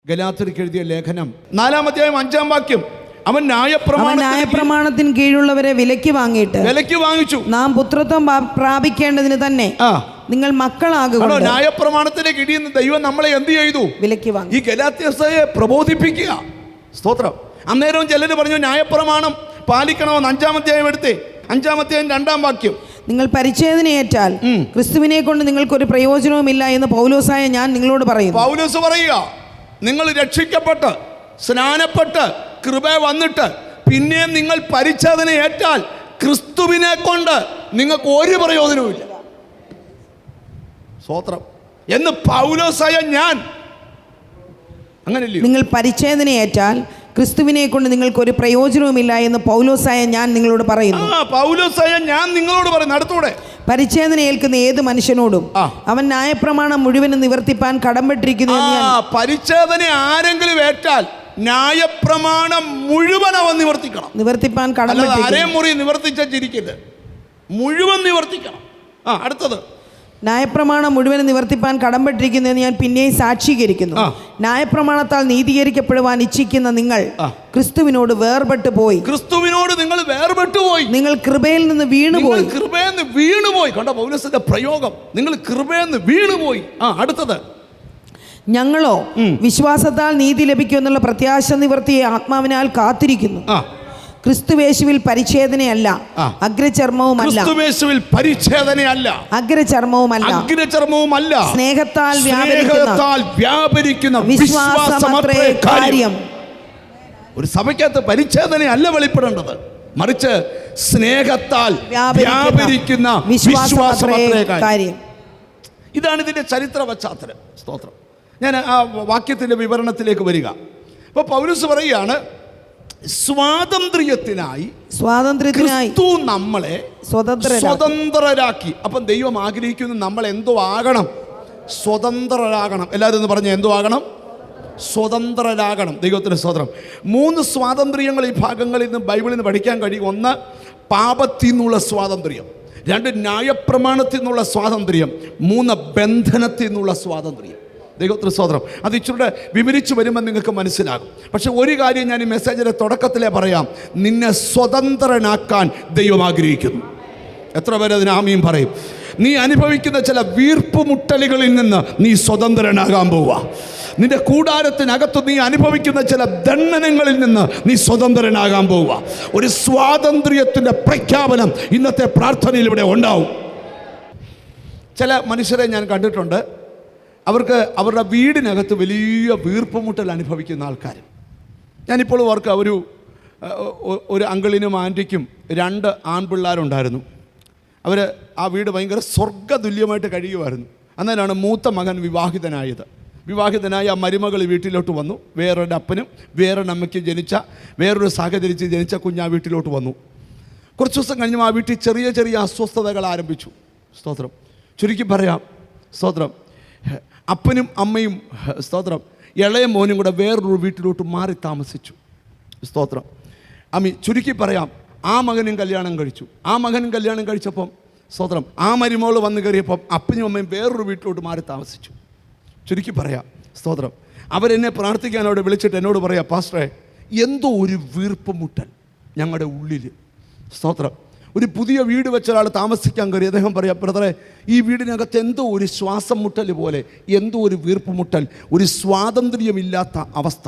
ഗലാത്യർക്ക് എഴുതിയ ലേഖനം 4-ാം അധ്യായം 5-ാം വാക്യം. അവൻ ന്യായപ്രമാണത്തിന് കീഴുള്ളവരെ വിലയ്ക്ക് വാങ്ങിച്ചു നാം പുത്രത്വം പ്രാപിക്കേണ്ടതിന് തന്നെ നിങ്ങൾ മക്കളാകുക. ന്യായപ്രമാണത്തിന്റെ കീഴിൽ നിന്ന് ദൈവം നമ്മളെ എന്ത് ചെയ്തു? വിലയ്ക്ക് വാങ്ങി. ഈ ഗലാത്യരെ പ്രബോധിപ്പിക്കുക. സ്തോത്രം. അന്നേരം ചിലര് പറഞ്ഞു ന്യായപ്രമാണം പാലിക്കണമെന്ന്. 5-ാം അധ്യായം എടുത്തേ, 5-ാം അധ്യായം 2-ാം വാക്യം. നിങ്ങൾ പരിച്ഛേദനയേറ്റാൽ ക്രിസ്തുവിനെ കൊണ്ട് നിങ്ങൾക്കൊരു പ്രയോജനവുമില്ല എന്ന് പൗലോസായ ഞാൻ നിങ്ങളോട് പറയുന്നു. പൗലോസ് പറയുക, നിങ്ങൾ രക്ഷിക്കപ്പെട്ട് സ്നാനപ്പെട്ട് കൃപ വന്നിട്ട് പിന്നെയും നിങ്ങൾ പരിച്ഛേദന ഏറ്റാൽ ക്രിസ്തുവിനെ കൊണ്ട് നിങ്ങൾക്ക് ഒരു പ്രയോജനവുമില്ല. സ്തോത്രം എന്ന് പൗലോസായ ഞാൻ അങ്ങനെയല്ലേ? നിങ്ങൾ പരിച്ഛേദനയേറ്റാൽ ക്രിസ്തുവിനെ കൊണ്ട് നിങ്ങൾക്കൊരു പ്രയോജനവുമില്ല എന്ന് പൗലോസായ ഞാൻ നിങ്ങളോട് പറയുന്നു. പൗലോസായ ഞാൻ നിങ്ങളോട് പറയുന്നു. അടുത്തൂടെ പരിച്ഛേദന ഏൽക്കുന്ന ഏത് മനുഷ്യനോടും അവൻ ന്യായപ്രമാണം മുഴുവനും നിവർത്തിപ്പാൻ കടംപെട്ടിരിക്കുന്നു. പരിച്ഛേദന ആരെങ്കിലും ഏറ്റാൽ ന്യായപ്രമാണം മുഴുവൻ അവൻ നിവർത്തിപ്പാൻ കടംപെട്ടിരിക്കുന്നു. അരമുറി നിവർത്തിച്ചിരിക്കരുത്, മുഴുവൻ നിവർത്തിക്കണം. അടുത്തത്, ന്യായപ്രമാണം മുഴുവൻ നിവർത്തിപ്പാൻ കടംപെട്ടിരിക്കുന്നു എന്ന് ഞാൻ പിന്നെയും സാക്ഷീകരിക്കുന്നു. ന്യായപ്രമാണത്താൽ നീതീകരിക്കപ്പെടുവാൻ ഇച്ഛിക്കുന്ന നിങ്ങൾ ക്രിസ്തുവിനോട് വേർപെട്ടു പോയി. നിങ്ങൾ കൃപയിൽ നിന്ന് വീണുപോയി. കണ്ട പൗലോസിന്റെ പ്രയോഗം, നിങ്ങൾ കൃപയിൽ നിന്ന് വീണുപോയി. അടുത്തത്, ഞങ്ങളോ വിശ്വാസത്താൽ നീതി ലഭിക്കുമെന്നുള്ള പ്രത്യാശ നിവർത്തിയെ ആത്മാവിനാൽ കാത്തിരിക്കുന്നു. ക്രിസ്തുവേശുവിൽ പരിച്ഛേദനയല്ല, അഗ്രചർമ്മവുമല്ല. സ്നേഹത്താൽ വ്യാപരിക്കുന്ന വിശ്വാസമത്രേ കാര്യം. ഒരു സഭയ്ക്കകത്ത് പരിച്ഛേദനയല്ല വെളിപ്പെടേണ്ടത്, മറിച്ച് സ്നേഹത്താൽ വ്യാപരിക്കുന്ന വിശ്വാസമത്രേ കാര്യം. ഇതാണ് ഇതിന്റെ ചരിത്ര പശ്ചാത്തലം. സ്തോത്രം. ഞാൻ ആ വാക്യത്തിന്റെ വിവരണത്തിലേക്ക് വരിക. അപ്പോൾ പൗലോസ് പറയുകയാണ്, സ്വാതന്ത്ര്യത്തിനായി ക്രിസ്തു നമ്മളെ സ്വതന്ത്രരാക്കി. അപ്പം ദൈവം ആഗ്രഹിക്കുന്നു നമ്മൾ എന്തോ ആകണം? സ്വതന്ത്രരാകണം. എല്ലാവരും ഒന്ന് പറഞ്ഞ എന്തോ ആകണം? സ്വതന്ത്രരാകണം. ദൈവത്തിന് സ്തോത്രം. 3 സ്വാതന്ത്ര്യങ്ങൾ ഈ ഭാഗങ്ങളിൽ നിന്ന് ബൈബിളിൽ നിന്ന് പഠിക്കാൻ കഴിയും. 1 പാപത്തിൽ നിന്നുള്ള സ്വാതന്ത്ര്യം, 2 ന്യായപ്രമാണത്തിൽ നിന്നുള്ള സ്വാതന്ത്ര്യം, 3 ബന്ധനത്തിൽ നിന്നുള്ള സ്വാതന്ത്ര്യം. ദൈവത്തിന് സ്തോത്രം. അത് ഇച്ചിരി വിവരിച്ചു വരുമ്പോൾ നിങ്ങൾക്ക് മനസ്സിലാകും. പക്ഷെ ഒരു കാര്യം ഞാൻ ഈ മെസ്സേജിൻ്റെ തുടക്കത്തിലേ പറയാം, നിന്നെ സ്വതന്ത്രനാക്കാൻ ദൈവം ആഗ്രഹിക്കുന്നു. എത്ര പേര് അതിന് ആമീൻ പറയും? നീ അനുഭവിക്കുന്ന ചില വീർപ്പുമുട്ടലുകളിൽ നിന്ന് നീ സ്വതന്ത്രനാകാൻ പോവുക. നിന്റെ കൂടാരത്തിനകത്ത് നീ അനുഭവിക്കുന്ന ചില ദണ്ഡനങ്ങളിൽ നിന്ന് നീ സ്വതന്ത്രനാകാൻ പോവുക. ഒരു സ്വാതന്ത്ര്യത്തിൻ്റെ പ്രഖ്യാപനം ഇന്നത്തെ പ്രാർത്ഥനയിൽ ഇവിടെ ഉണ്ടാവും. ചില മനുഷ്യരെ ഞാൻ കണ്ടിട്ടുണ്ട്, അവർക്ക് അവരുടെ വീടിനകത്ത് വലിയ വീർപ്പുമുട്ടൽ അനുഭവിക്കുന്ന ആൾക്കാർ. ഞാനിപ്പോൾ ഓർക്ക് ഒരു അങ്കിളിനും ആൻറ്റിക്കും 2 ആൺപിള്ളേരുണ്ടായിരുന്നു. അവർ ആ വീട് ഭയങ്കര സ്വർഗ്ഗതുല്യമായിട്ട് കഴിയുമായിരുന്നു. അന്നേരമാണ് മൂത്ത മകൻ വിവാഹിതനായി ആ മരുമകൾ വീട്ടിലോട്ട് വന്നു. വേറൊരു അപ്പനും വേറൊരു അമ്മയ്ക്കും വേറൊരു സാഹചര്യത്തിൽ ജനിച്ച കുഞ്ഞ് ആ വീട്ടിലോട്ട് വന്നു. കുറച്ച് ദിവസം കഴിഞ്ഞ് ആ വീട്ടിൽ ചെറിയ ചെറിയ അസ്വസ്ഥതകൾ ആരംഭിച്ചു. സ്തോത്രം. ചുരുക്കി പറയാം, സ്തോത്രം, അപ്പനും അമ്മയും സ്തോത്രം ഇളയ മോനും കൂടെ വേറൊരു വീട്ടിലോട്ട് മാറി താമസിച്ചു. സ്തോത്രം. ചുരുക്കി പറയാം, ആ മകനും കല്യാണം കഴിച്ചപ്പം സ്തോത്രം ആ മരുമോള് വന്ന് കയറിയപ്പം അപ്പനും അമ്മയും വേറൊരു വീട്ടിലോട്ട് മാറി താമസിച്ചു. ചുരുക്കി പറയാം, സ്തോത്രം, അവരെന്നെ പ്രാർത്ഥിക്കാൻ അവിടെ വിളിച്ചിട്ട് എന്നോട് പറയാം, പാസ്റ്ററെ, എന്തോ ഒരു വീർപ്പുമുട്ടൽ ഞങ്ങളുടെ ഉള്ളിൽ. സ്തോത്രം. ഒരു പുതിയ വീട് വെച്ച ഒരാൾ താമസിക്കാൻ കയറി. അദ്ദേഹം പറയാം, ബ്രദറെ, ഈ വീടിനകത്ത് എന്തോ ഒരു ശ്വാസം മുട്ടൽ പോലെ, എന്തോ ഒരു വീർപ്പുമുട്ടൽ, ഒരു സ്വാതന്ത്ര്യമില്ലാത്ത അവസ്ഥ.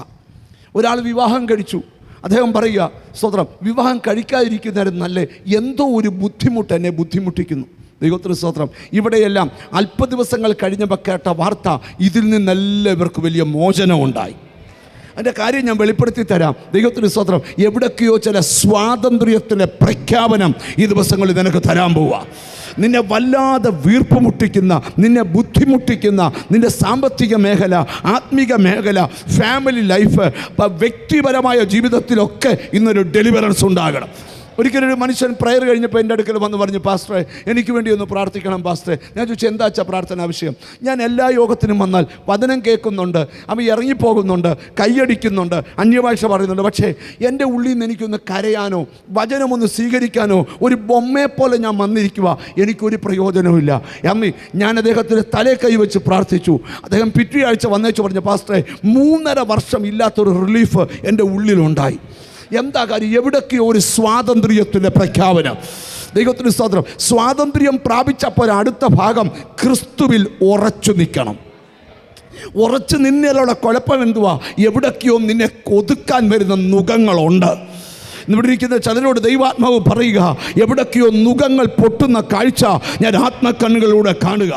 ഒരാൾ വിവാഹം കഴിച്ചു. അദ്ദേഹം പറയുക, സ്തോത്രം, വിവാഹം കഴിക്കാതിരിക്കുന്നവരും നല്ല എന്തോ ഒരു ബുദ്ധിമുട്ട് എന്നെ ബുദ്ധിമുട്ടിക്കുന്നു. ദൈവത്തിന് സ്തോത്രം. ഇവിടെയെല്ലാം അല്പ ദിവസങ്ങൾ കഴിഞ്ഞപ്പോൾ കേട്ട വാർത്ത, ഇതിൽ നിന്നെല്ലാം ഇവർക്ക് വലിയ മോചനം ഉണ്ടായി. അതിൻ്റെ കാര്യം ഞാൻ വെളിപ്പെടുത്തി തരാം. ദൈവത്തിന് സ്തോത്രം. എവിടൊക്കെയോ ചില സ്വാതന്ത്ര്യത്തിൻ്റെ പ്രഖ്യാപനം ഈ ദിവസങ്ങളിൽ നിനക്ക് തരാൻ പോവുക. നിന്നെ വല്ലാതെ വീർപ്പുമുട്ടിക്കുന്ന, നിന്നെ ബുദ്ധിമുട്ടിക്കുന്ന നിൻ്റെ സാമ്പത്തിക മേഖല, ആത്മീക മേഖല, ഫാമിലി ലൈഫ്, വ്യക്തിപരമായ ജീവിതത്തിലൊക്കെ ഇന്നൊരു ഡെലിവറൻസ് ഉണ്ടാകണം. ഒരിക്കലൊരു മനുഷ്യൻ പ്രയർ കഴിഞ്ഞപ്പോൾ എൻ്റെ അടുക്കൽ വന്ന് പറഞ്ഞു, പാസ്റ്ററെ എനിക്ക് വേണ്ടി ഒന്ന് പ്രാർത്ഥിക്കണം പാസ്റ്ററെ. ഞാൻ ചോദിച്ചു എന്താ വെച്ചാൽ പ്രാർത്ഥന ആവശ്യം? ഞാൻ എല്ലാ യോഗത്തിനും വന്നാൽ വചനം കേൾക്കുന്നുണ്ട്, അവ ഇറങ്ങിപ്പോകുന്നുണ്ട്, കൈയടിക്കുന്നുണ്ട്, അന്യഭാഷ പറയുന്നുണ്ട്, പക്ഷേ എൻ്റെ ഉള്ളിൽ നിന്ന് എനിക്കൊന്ന് കരയാനോ വചനമൊന്ന് സ്വീകരിക്കാനോ ഒരു ബൊമ്മയെ പോലെ ഞാൻ വന്നിരിക്കുക, എനിക്കൊരു പ്രയോജനവുമില്ല. അമ്മി ഞാൻ അദ്ദേഹത്തിന് തലേ കൈവച്ച് പ്രാർത്ഥിച്ചു. അദ്ദേഹം പിറ്റേയാഴ്ച വന്നേച്ച് പറഞ്ഞു, പാസ്റ്ററെ 3.5 വർഷം ഇല്ലാത്തൊരു റിലീഫ് എൻ്റെ ഉള്ളിലുണ്ടായി. എന്താ കാര്യം? എവിടൊക്കെയോ ഒരു സ്വാതന്ത്ര്യത്തിൻ്റെ പ്രഖ്യാപനം. ദൈവത്തിന് സ്തോത്രം. സ്വാതന്ത്ര്യം പ്രാപിച്ചപ്പോൾ അടുത്ത ഭാഗം ക്രിസ്തുവിൽ ഉറച്ചു നിൽക്കണം. ഉറച്ചു നിന്നതിലുള്ള കുഴപ്പം എന്തുവാ? എവിടൊക്കെയോ നിന്നെ കൊതുക്കാൻ വരുന്ന നുകങ്ങളുണ്ട്. ഇവിടെ ഇരിക്കുന്ന ചിലരോട് ദൈവാത്മാവ് പറയുക, എവിടൊക്കെയോ നുകങ്ങൾ പൊട്ടുന്ന കാഴ്ച ഞാൻ ആത്മക്കണ്ണുകളിലൂടെ കാണുക.